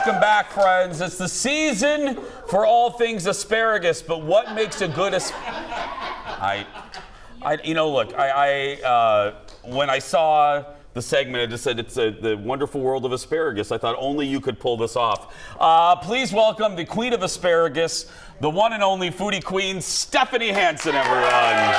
Welcome back, friends. It's the season for all things asparagus, but what makes a good when I saw the segment, it just said it's the wonderful world of asparagus. I thought only you could pull this off. Please welcome the queen of asparagus, the one and only foodie queen, Stephanie Hansen, everyone.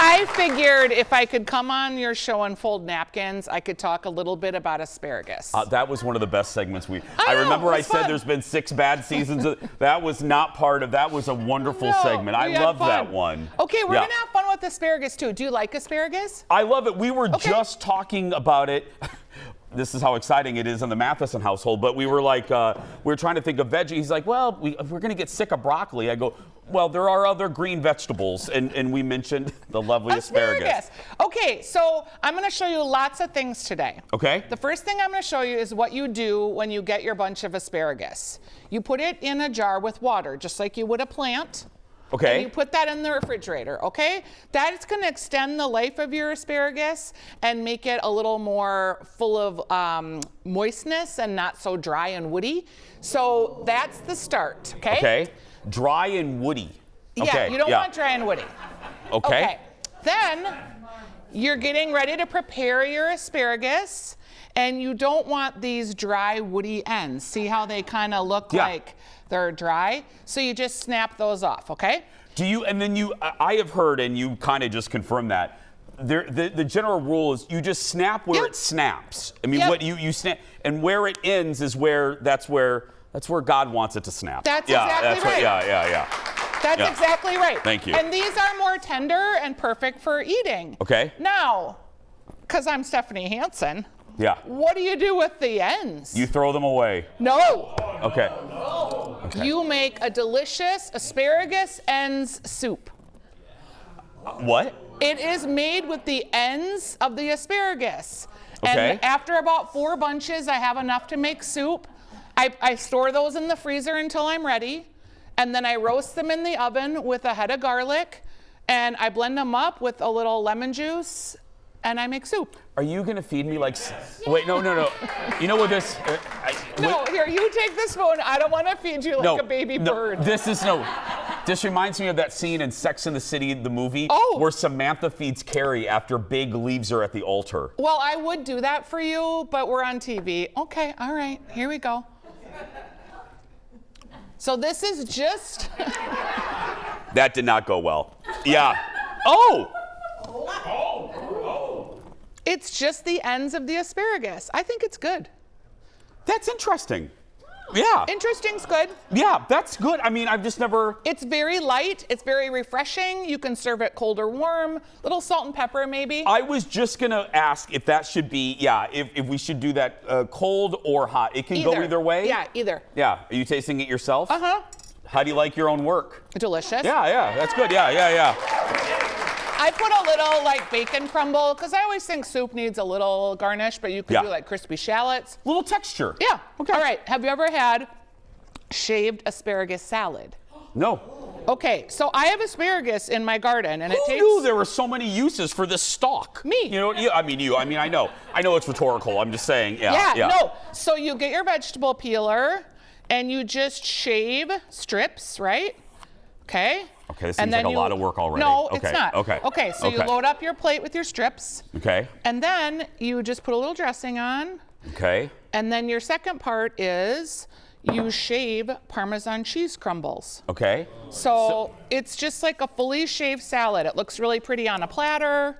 I figured if I could come on your show and fold napkins, I could talk a little bit about asparagus. That was one of the best segments I remember I said there's been 6 bad seasons. That was not part of, that was a wonderful segment. I love that one. Okay, we're gonna have fun with asparagus too. Do you like asparagus? I love it. We were just talking about it. This is how exciting it is in the Matheson household, but we were like, we were trying to think of veggies. He's like, well, we're gonna get sick of broccoli. I go, well, there are other green vegetables, and we mentioned the lovely asparagus. Okay, so I'm gonna show you lots of things today. Okay. The first thing I'm gonna show you is what you do when you get your bunch of asparagus. You put it in a jar with water, just like you would a plant. Okay. And you put that in the refrigerator, okay? That's gonna extend the life of your asparagus and make it a little more full of moistness and not so dry and woody. So that's the start, okay? Okay. Dry and woody. Yeah, you don't want dry and woody. Okay. Then you're getting ready to prepare your asparagus, and you don't want these dry, woody ends. See how they kind of look like they're dry? So you just snap those off, okay? Do you, and then you, I have heard, and you kind of just confirmed that, the general rule is you just snap where it snaps. I mean, what you snap, and where it ends is where, that's where God wants it to snap. That's exactly right. That's exactly right. Thank you. And these are more tender and perfect for eating. Okay. Now, because I'm Stephanie Hansen, what do you do with the ends? You throw them away. No. Okay. You make a delicious asparagus ends soup. What? It is made with the ends of the asparagus. Okay. And after about 4 bunches, I have enough to make soup. I store those in the freezer until I'm ready, and then I roast them in the oven with a head of garlic, and I blend them up with a little lemon juice, and I make soup. Are you gonna feed me like? Wait, no. You know what this? No, here, you take the spoon. I don't want to feed you like a baby bird. This reminds me of that scene in Sex and the City, the movie, where Samantha feeds Carrie after Big leaves her at the altar. Well, I would do that for you, but we're on TV. Okay, all right, here we go. So this is just... That did not go well. Yeah. Oh! It's just the ends of the asparagus. I think it's good. That's interesting. Yeah. Interesting's good. Yeah, that's good. I mean, I've just never... It's very light. It's very refreshing. You can serve it cold or warm. Little salt and pepper, maybe. I was just going to ask if that should be, if we should do that cold or hot. It can go either way? Yeah, either. Yeah. Are you tasting it yourself? Uh-huh. How do you like your own work? Delicious. Yeah. That's good. Yeah. I put a little bacon crumble, because I always think soup needs a little garnish, but you could do crispy shallots. Little texture. Yeah. Okay. All right. Have you ever had shaved asparagus salad? No. Okay, so I have asparagus in my garden, and Who knew there were so many uses for this stalk? Me. You know, I know it's rhetorical. I'm just saying, No. So you get your vegetable peeler, and you just shave strips, right? Okay. Okay, this seems like a lot of work already. No, it's not. Okay, so you load up your plate with your strips. Okay. And then you just put a little dressing on. Okay. And then your second part is you shave Parmesan cheese crumbles. Okay. So it's just like a fully shaved salad. It looks really pretty on a platter.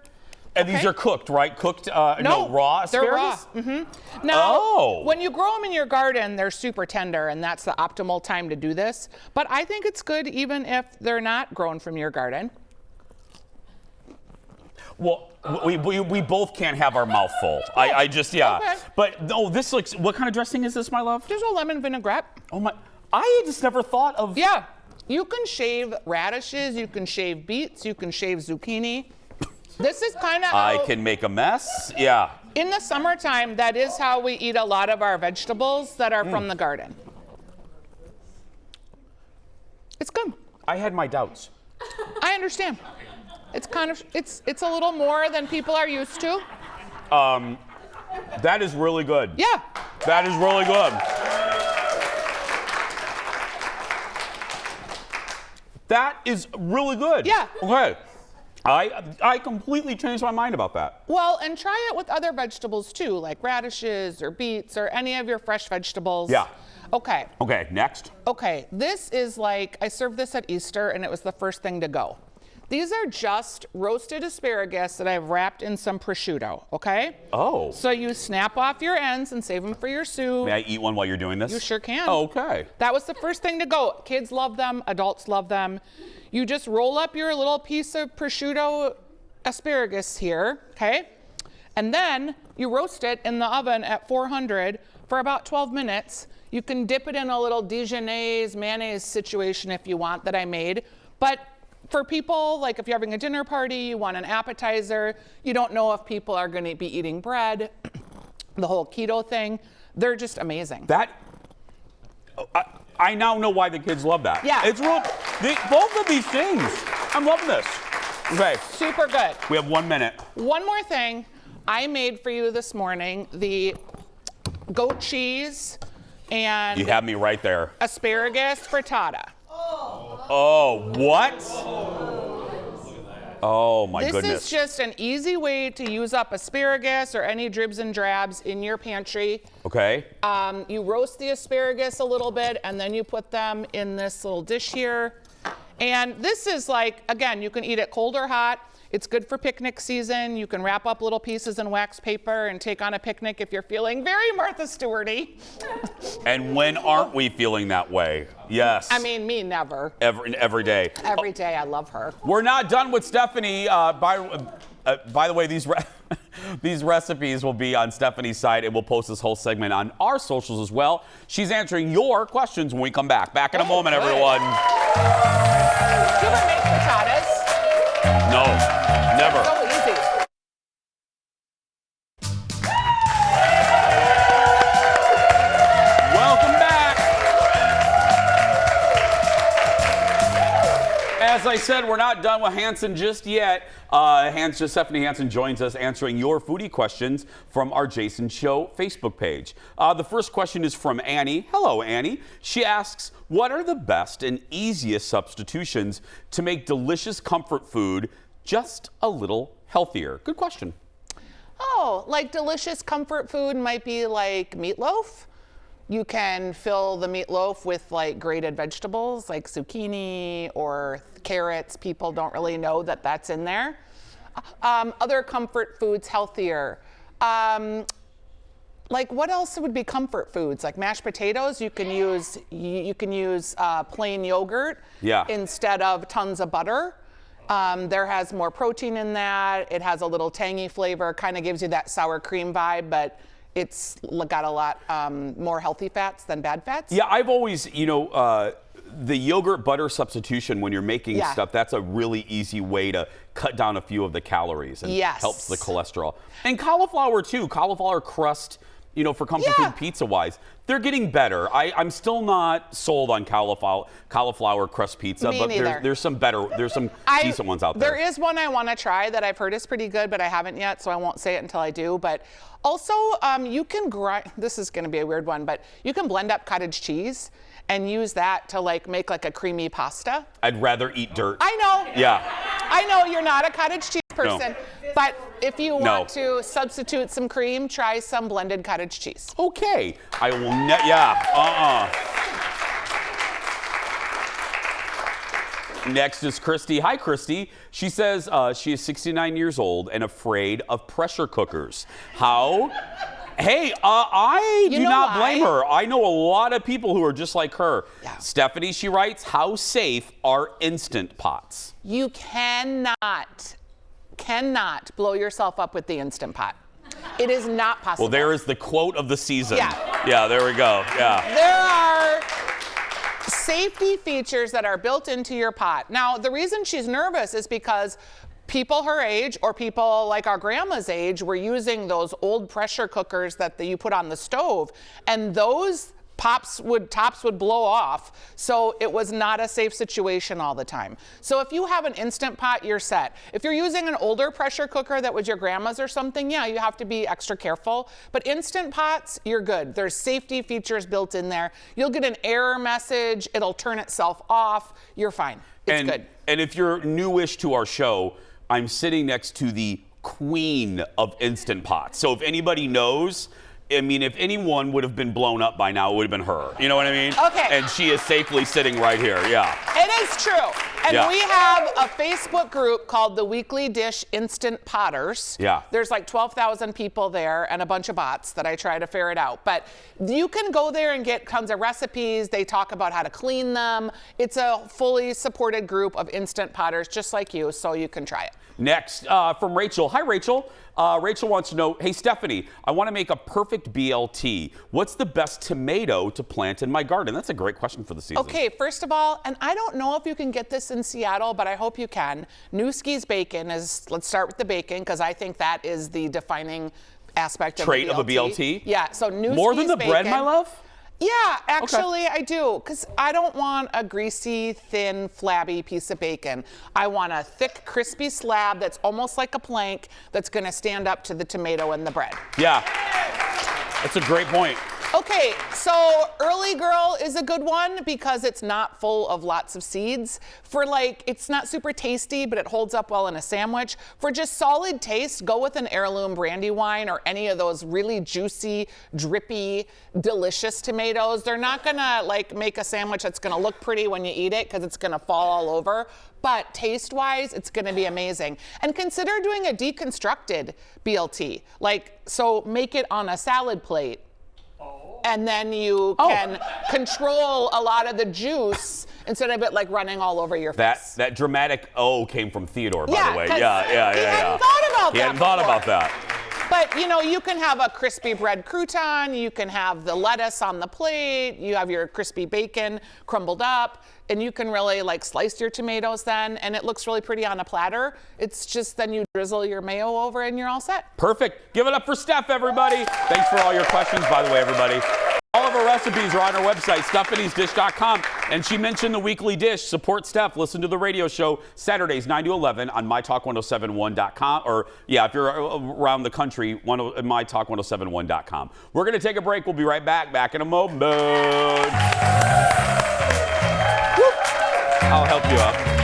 And these are cooked, right? Cooked, no, raw asparagus? They're raw. Now, when you grow them in your garden, they're super tender, and that's the optimal time to do this. But I think it's good even if they're not grown from your garden. Well, we both can't have our mouth full. I just, Okay. But no, this looks, what kind of dressing is this, my love? Just a lemon vinaigrette. Oh my, I just never thought of. Yeah, you can shave radishes, you can shave beets, you can shave zucchini. This is kind of I can make a mess, In the summertime, that is how we eat a lot of our vegetables that are from the garden. It's good. I had my doubts. I understand. It's kind of, it's a little more than people are used to. That is really good. Yeah. That is really good. That is really good. Yeah. Okay. I completely changed my mind about that. Well, and try it with other vegetables too, like radishes or beets or any of your fresh vegetables. Yeah. Okay. Okay, next. Okay, this is like, I served this at Easter and it was the first thing to go. These are just roasted asparagus that I've wrapped in some prosciutto, okay? Oh. So you snap off your ends and save them for your soup. May I eat one while you're doing this? You sure can. Oh, okay. That was the first thing to go. Kids love them, adults love them. You just roll up your little piece of prosciutto asparagus here, okay? And then you roast it in the oven at 400 for about 12 minutes. You can dip it in a little Dijonnaise mayonnaise situation if you want that I made. But for people, like if you're having a dinner party, you want an appetizer, you don't know if people are going to be eating bread, the whole keto thing, they're just amazing. I now know why the kids love that. Yeah. It's real. Both of these things. I'm loving this. Okay. Super good. We have 1 minute. One more thing. I made for you this morning the goat cheese and You have me right there. asparagus frittata. Oh, what? Oh, my This goodness. is just an easy way to use up asparagus or any dribs and drabs in your pantry. Okay. You roast the asparagus a little bit and then you put them in this little dish here. And this is like, again, you can eat it cold or hot. It's good for picnic season. You can wrap up little pieces in wax paper and take on a picnic if you're feeling very Martha Stewart-y. And when aren't we feeling that way? Yes. I mean, me never. Every day. Every day, I love her. We're not done with Stephanie. By the way, these recipes will be on Stephanie's site, and we'll post this whole segment on our socials as well. She's answering your questions when we come back. Back in a moment, everyone. Do you ever make frittatas? No, never. So easy. Welcome back. As I said, we're not done with Hansen just yet. Stephanie Hansen joins us answering your foodie questions from our Jason Show Facebook page. The first question is from Annie. Hello, Annie. She asks, what are the best and easiest substitutions to make delicious comfort food just a little healthier? Good question. Oh, like delicious comfort food might be like meatloaf. You can fill the meatloaf with like grated vegetables like zucchini or carrots. People don't really know that that's in there. Other comfort foods, healthier. Like what else would be comfort foods? Like mashed potatoes, you can use plain yogurt instead of tons of butter. There has more protein in that. It has a little tangy flavor, kind of gives you that sour cream vibe, but it's got a lot more healthy fats than bad fats. Yeah, I've always, the yogurt butter substitution when you're making stuff, that's a really easy way to cut down a few of the calories and helps the cholesterol. And cauliflower too, cauliflower crust, for comfort food pizza wise, they're getting better. I'm still not sold on cauliflower crust pizza, but there's some decent ones out there. There is one I want to try that I've heard is pretty good, but I haven't yet, so I won't say it until I do. But also, you can grind, this is going to be a weird one, but you can blend up cottage cheese and use that to make like a creamy pasta. I'd rather eat dirt. I know. Yeah. I know you're not a cottage cheese person, but if you want to substitute some cream, try some blended cottage cheese. Okay. I will Next is Christy. Hi, Christy. She says she is 69 years old and afraid of pressure cookers. How? Hey, I do not blame her. I know a lot of people who are just like her. Yeah. Stephanie, she writes, how safe are Instant Pots? You cannot blow yourself up with the Instant Pot. It is not possible. Well, there is the quote of the season. Yeah, there we go. Yeah. There are safety features that are built into your pot. Now, the reason she's nervous is because people her age or people like our grandma's age were using those old pressure cookers that you put on the stove, and those tops would blow off. So it was not a safe situation all the time. So if you have an Instant Pot, you're set. If you're using an older pressure cooker that was your grandma's or something, yeah, you have to be extra careful. But Instant Pots, you're good. There's safety features built in there. You'll get an error message. It'll turn itself off. You're fine. It's good. And if you're newish to our show, I'm sitting next to the queen of Instant Pots. So if anybody knows, I mean, if anyone would have been blown up by now, it would have been her. You know what I mean? Okay. And she is safely sitting right here. Yeah. It is true. And we have a Facebook group called the Weekly Dish Instant Potters. Yeah. There's like 12,000 people there and a bunch of bots that I try to ferret out. But you can go there and get tons of recipes. They talk about how to clean them. It's a fully supported group of Instant Potters just like you, so you can try it. Next, from Rachel. Hi, Rachel. Rachel wants to know, hey, Stephanie, I want to make a perfect BLT. What's the best tomato to plant in my garden? That's a great question for the season. Okay, first of all, and I don't know if you can get this in Seattle, but I hope you can. Newski's bacon is, let's start with the bacon, because I think that is the defining aspect of trait of a BLT? Yeah, so Newski's More than the bacon, bread, my love? Yeah, actually I do, because I don't want a greasy, thin, flabby piece of bacon. I want a thick, crispy slab that's almost like a plank that's going to stand up to the tomato and the bread. Yeah, that's a great point. Okay, so Early Girl is a good one because it's not full of lots of seeds. For like, it's not super tasty, but it holds up well in a sandwich. For just solid taste, go with an heirloom brandy wine or any of those really juicy, drippy, delicious tomatoes. They're not gonna like make a sandwich that's gonna look pretty when you eat it because it's gonna fall all over. But taste-wise, it's gonna be amazing. And consider doing a deconstructed BLT. Like, so make it on a salad plate. And then you can control a lot of the juice instead of it like running all over your face. That dramatic came from Theodore, by the way. He hadn't thought about that. He hadn't thought about that. But you know, you can have a crispy bread crouton, you can have the lettuce on the plate, you have your crispy bacon crumbled up, and you can really like slice your tomatoes then, and it looks really pretty on a platter. It's just then you drizzle your mayo over and you're all set. Perfect. Give it up for Steph, everybody. Thanks for all your questions, by the way, everybody. All of our recipes are on our website, stephaniesdish.com. And she mentioned the Weekly Dish. Support Steph. Listen to the radio show Saturdays 9 to 11 on mytalk1071.com. Or, yeah, if you're around the country, mytalk1071.com. We're going to take a break. We'll be right back. Back in a moment. I'll help you out.